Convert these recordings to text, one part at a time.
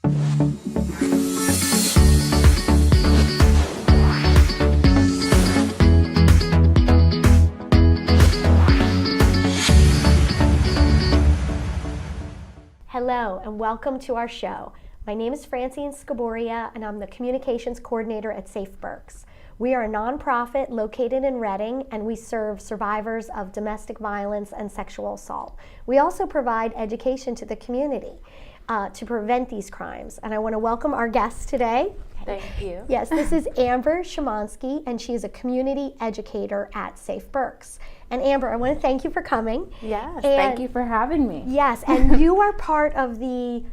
Hello and welcome to our show. My name is Francine Scaboria and I'm the Communications Coordinator at Safe Berks. We are a nonprofit located in Reading and we serve survivors of domestic violence and sexual assault. We also provide education to the community to prevent these crimes. And I want to welcome our guest today. Thank you. Yes, this is Amber Shamonsky and she is a community educator at Safe Berks. And Amber, I want to thank you for coming. Yes, thank you for having me. Yes, and you are part of the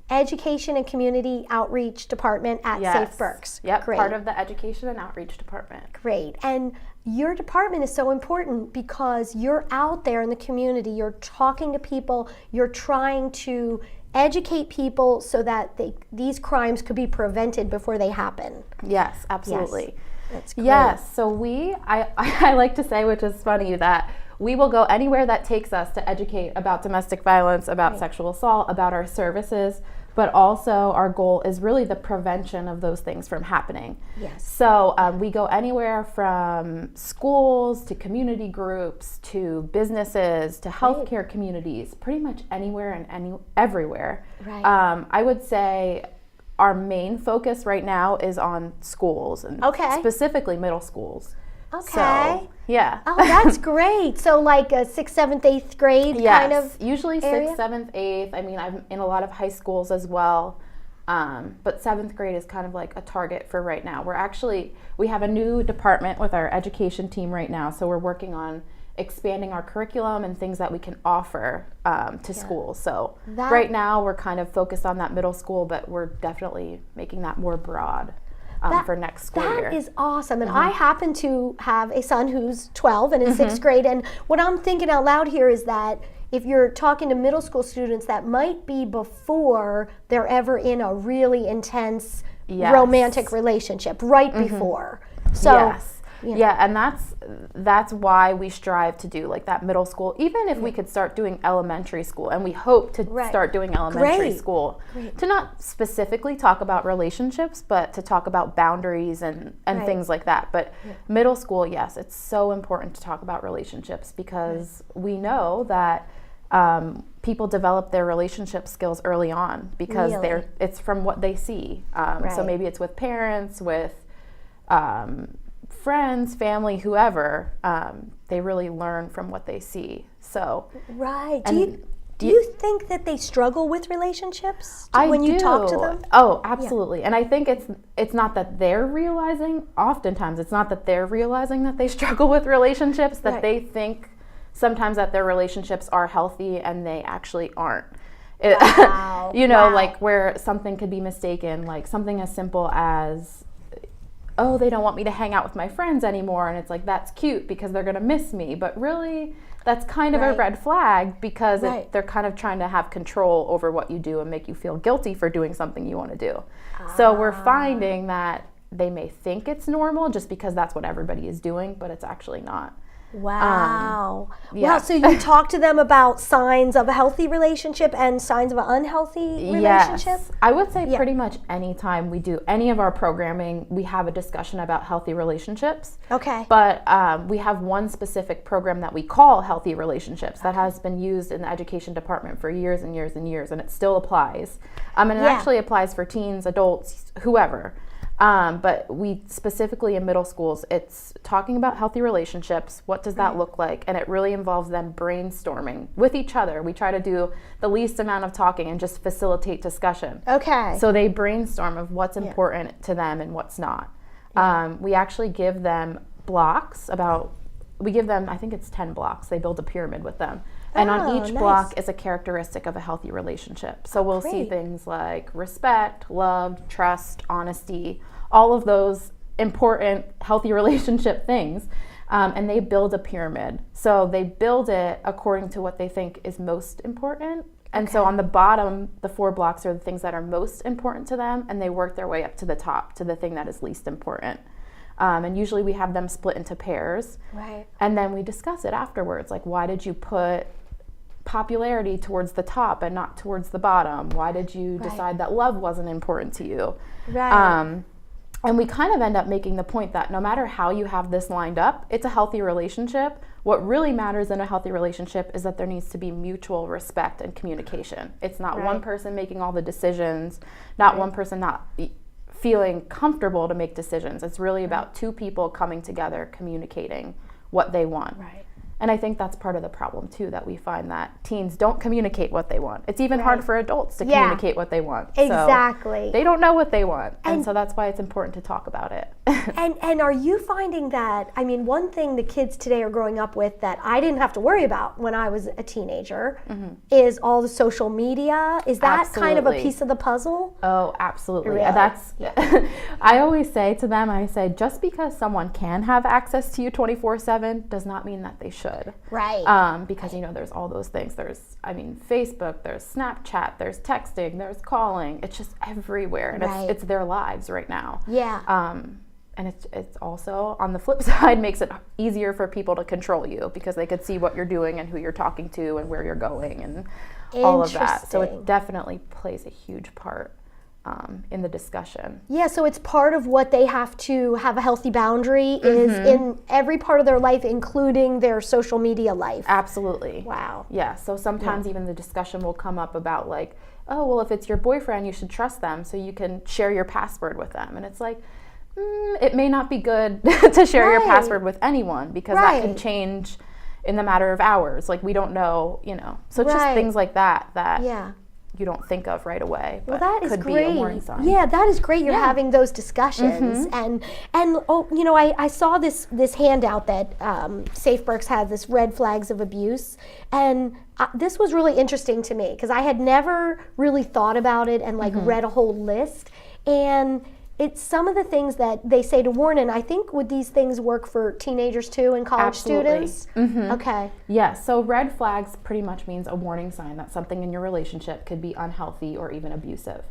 Education and Community Outreach Department at Safe Berks. Yep, Great. Part of the Education and Outreach Department. Great. And your department is so important because you're out there in the community, you're talking to people, you're trying to educate people so that these crimes could be prevented before they happen. Yes, absolutely. Yes. That's great. Yes, so I like to say, which is funny, that we will go anywhere that takes us to educate about domestic violence, about sexual assault, about our services, but also our goal is really the prevention of those things from happening. Yes. So we go anywhere from schools to community groups to businesses to healthcare communities, pretty much anywhere and everywhere. Right. I would say our main focus right now is on schools and specifically middle schools. Okay. So, yeah. Oh, that's great. So like a 6th, 7th, 8th grade kind of usually area? 6th, 7th, 8th. I mean, I'm in a lot of high schools as well. But 7th grade is kind of like a target for right now. We have a new department with our education team right now. So we're working on expanding our curriculum and things that we can offer to schools. So right now we're kind of focused on that middle school, but we're definitely making that more broad for next school year. That is awesome. And I happen to have a son who's 12 and in 6th grade. And what I'm thinking out loud here is that if you're talking to middle school students, that might be before they're ever in a really intense romantic relationship, right before. So, yeah, and that's why we strive to do like that middle school, even if we could start doing elementary school, and we hope to start doing elementary school, to not specifically talk about relationships, but to talk about boundaries and things like that. But middle school, yes, it's so important to talk about relationships because we know that people develop their relationship skills early on because it's from what they see. So maybe it's with parents, with friends, family, whoever, they really learn from what they see. So do you think that they struggle with relationships when you talk to them? Oh, absolutely. And I think it's not that they're realizing, oftentimes it's not that they're realizing that they struggle with relationships, that they think sometimes that their relationships are healthy and they actually aren't. Like where something could be mistaken, like something as simple as, oh, they don't want me to hang out with my friends anymore. And it's like, that's cute because they're going to miss me. But really, that's kind of a red flag because they're kind of trying to have control over what you do and make you feel guilty for doing something you want to do. So we're finding that they may think it's normal just because that's what everybody is doing, but it's actually not. Wow. Wow. So you talk to them about signs of a healthy relationship and signs of an unhealthy relationship? Yes. I would say pretty much any time we do any of our programming, we have a discussion about healthy relationships. Okay. But we have one specific program that we call Healthy Relationships that has been used in the education department for years and years and years, and it still applies. And it actually applies for teens, adults, whoever. But we specifically in middle schools, it's talking about healthy relationships. What does that look like? And it really involves them brainstorming with each other. We try to do the least amount of talking and just facilitate discussion. Okay. So they brainstorm of what's important to them and what's not. We actually give them blocks we give them, I think it's 10 blocks. They build a pyramid with them. And on each block is a characteristic of a healthy relationship. So we'll see things like respect, love, trust, honesty, all of those important healthy relationship things. And they build a pyramid. So they build it according to what they think is most important. And so on the bottom, the 4 blocks are the things that are most important to them, and they work their way up to the top, to the thing that is least important. And usually we have them split into pairs. Right. And then we discuss it afterwards. Like, why did you put popularity towards the top and not towards the bottom? Why did you decide that love wasn't important to you? Right. And we kind of end up making the point that no matter how you have this lined up, it's a healthy relationship. What really matters in a healthy relationship is that there needs to be mutual respect and communication. It's not one person making all the decisions, not one person not feeling comfortable to make decisions. It's really about two people coming together, communicating what they want. Right. And I think that's part of the problem too, that we find that teens don't communicate what they want. It's even hard for adults to communicate what they want. Exactly. So they don't know what they want. And so that's why it's important to talk about it. And are you finding that, I mean, one thing the kids today are growing up with that I didn't have to worry about when I was a teenager is all the social media. Is that kind of a piece of the puzzle? Oh, absolutely. Really? That's, I always say to them, I say, just because someone can have access to you 24/7 does not mean that they should. Right. Because, there's all those things. There's, Facebook, there's Snapchat, there's texting, there's calling. It's just everywhere. And it's their lives right now. Yeah. And it's also, on the flip side, makes it easier for people to control you because they could see what you're doing and who you're talking to and where you're going and all of that. So it definitely plays a huge part in the discussion. Yeah, so it's part of what they have to have a healthy boundary is in every part of their life, including their social media life. Absolutely. Wow. Yeah, so sometimes even the discussion will come up about like, oh, well, if it's your boyfriend, you should trust them so you can share your password with them. And it's like, it may not be good to share your password with anyone because that can change in the matter of hours. Like, we don't know, So it's just things like that you don't think of right away, but that is could great. be a warning sign. Yeah, that is great. You're having those discussions, and I saw this handout that Safe Berks had, this red flags of abuse, and this was really interesting to me because I had never really thought about it and read a whole list, and it's some of the things that they say to warn, and I think would these things work for teenagers too and college students? Okay. Yeah, so red flags pretty much means a warning sign that something in your relationship could be unhealthy or even abusive.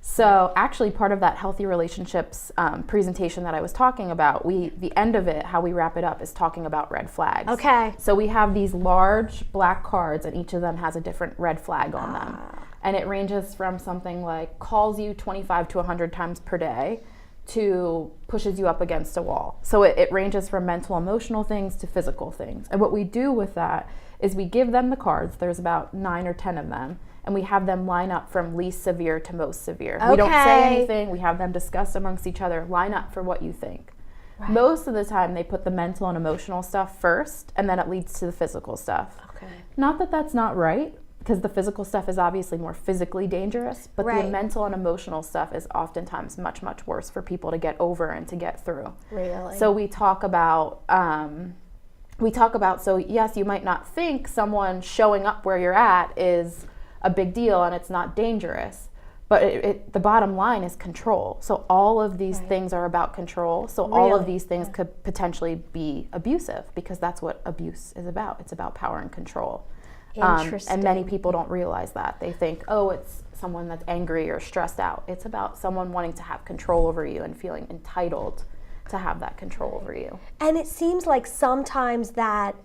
So actually part of that healthy relationships presentation that I was talking about, the end of it, how we wrap it up is talking about red flags. Okay. So we have these large black cards and each of them has a different red flag on them. And it ranges from something like calls you 25 to 100 times per day to pushes you up against a wall. So it ranges from mental, emotional things to physical things. And what we do with that is we give them the cards. There's about 9 or 10 of them. And we have them line up from least severe to most severe. Okay. We don't say anything. We have them discuss amongst each other. Line up for what you think. Right. Most of the time, they put the mental and emotional stuff first, and then it leads to the physical stuff. Okay. Not that that's not right, because the physical stuff is obviously more physically dangerous, but the mental and emotional stuff is oftentimes much, much worse for people to get over and to get through. Really? So we talk about, so yes, you might not think someone showing up where you're at is a big deal and it's not dangerous, but the bottom line is control. So all of these things are about control. So all of these things could potentially be abusive because that's what abuse is about. It's about power and control. Interesting. And many people don't realize that. They think, oh, it's someone that's angry or stressed out. It's about someone wanting to have control over you and feeling entitled to have that control over you. And it seems like sometimes that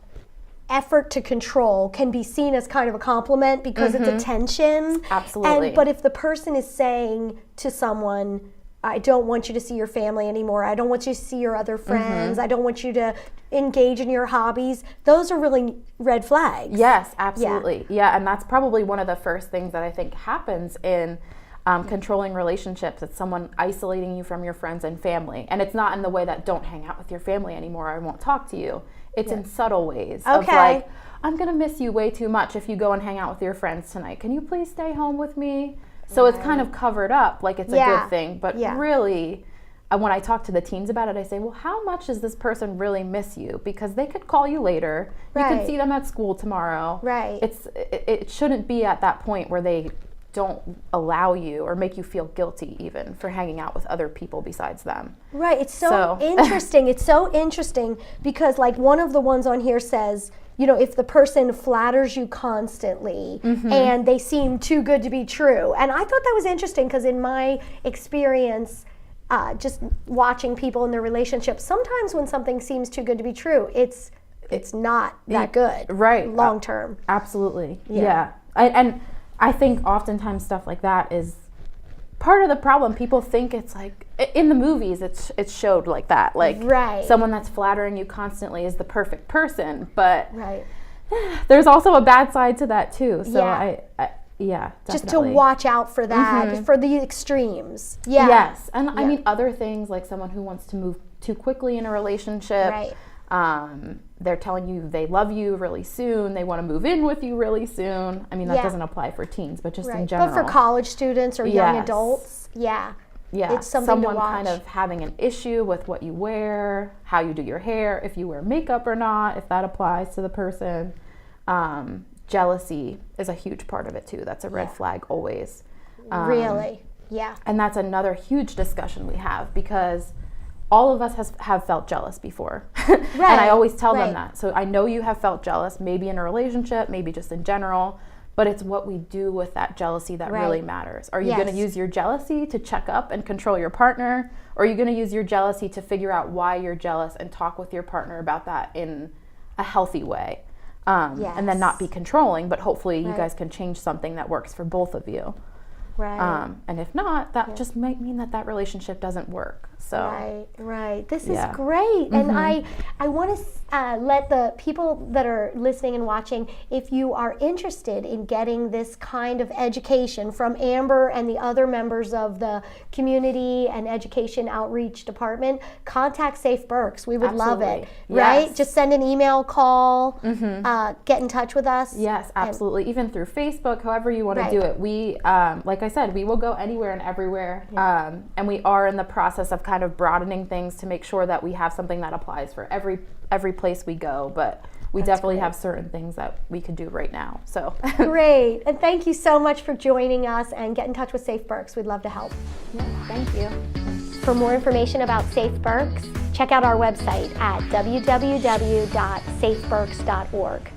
effort to control can be seen as kind of a compliment because it's attention. Absolutely. But if the person is saying to someone, I don't want you to see your family anymore, I don't want you to see your other friends, I don't want you to engage in your hobbies, those are really red flags. Yes, absolutely. Yeah, and that's probably one of the first things that I think happens in controlling relationships. It's someone isolating you from your friends and family. And it's not in the way that don't hang out with your family anymore, I won't talk to you. It's in subtle ways of like, I'm going to miss you way too much if you go and hang out with your friends tonight. Can you please stay home with me? So it's kind of covered up like it's a good thing. But really, when I talk to the teens about it, I say, well, how much does this person really miss you? Because they could call you later. You could see them at school tomorrow. Right. It shouldn't be at that point where they don't allow you or make you feel guilty even for hanging out with other people besides them. Right. It's so interesting. It's so interesting because like one of the ones on here says, you know, if the person flatters you constantly and they seem too good to be true. And I thought that was interesting because in my experience, just watching people in their relationships, sometimes when something seems too good to be true, it's it's not that good, right? Long term. Absolutely, yeah. And I think oftentimes stuff like that is part of the problem. People think it's like in the movies, it's showed like that, like someone that's flattering you constantly is the perfect person, but there's also a bad side to that too. So I definitely. Just to watch out for that, for the extremes. Yes, and I mean other things like someone who wants to move too quickly in a relationship. They're telling you they love you really soon. They want to move in with you really soon. I mean, that doesn't apply for teens, but just in general. But for college students or young adults, it's something someone to watch. Kind of having an issue with what you wear, how you do your hair, if you wear makeup or not, if that applies to the person. Jealousy is a huge part of it too. That's a red flag always. Really? Yeah. And that's another huge discussion we have because all of us have felt jealous before. And I always tell them that. So I know you have felt jealous, maybe in a relationship, maybe just in general, but it's what we do with that jealousy that really matters. Are you going to use your jealousy to check up and control your partner? Or are you going to use your jealousy to figure out why you're jealous and talk with your partner about that in a healthy way? And then not be controlling, but hopefully you guys can change something that works for both of you. And if not, that just might mean that relationship doesn't work. So right. This is great, and I want to let the people that are listening and watching, if you are interested in getting this kind of education from Amber and the other members of the Community and Education Outreach Department, contact Safe Berks. We would love it. Right? Just send an email, call, get in touch with us. Yes, absolutely. Even through Facebook, however you want to do it. We, like I said, we will go anywhere and everywhere, and we are in the process of kind of broadening things to make sure that we have something that applies for every place we go, but we definitely have certain things that we could do right now. So great. And thank you so much for joining us, and get in touch with Safe Berks. We'd love to help. Thank you. For more information about Safe Berks, check out our website at www.safeberks.org.